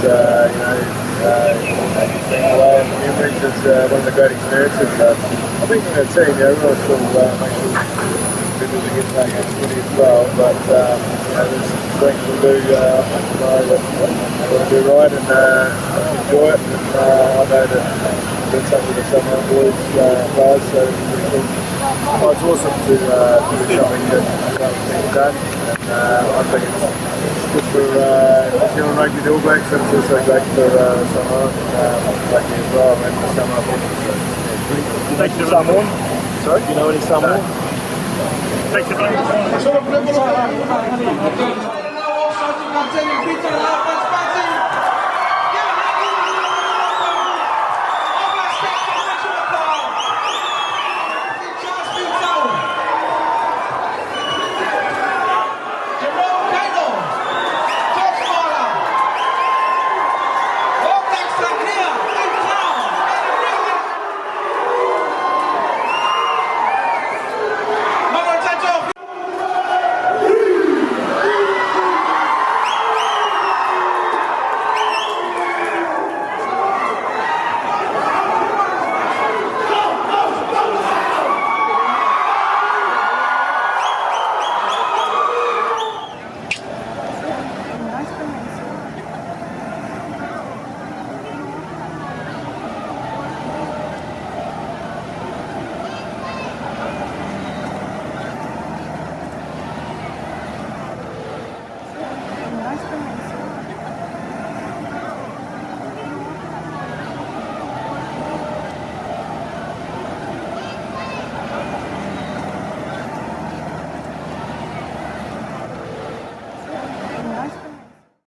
that away and memories is one of the great experiences. I think in the team, everyone still makes sure people to get playing at 20 as well. But there's things we'll do tomorrow that we'll do right and enjoy it. And I know that that's something that some of the boys players, so it's awesome to do something that other things done. And I think it's good for New Zealand Rugby the All Blacks, and it's also great for Samoa rugby as well, and for Samoa people. So, Thank you, Samoan. sorry? You know any Samoan? Thank you,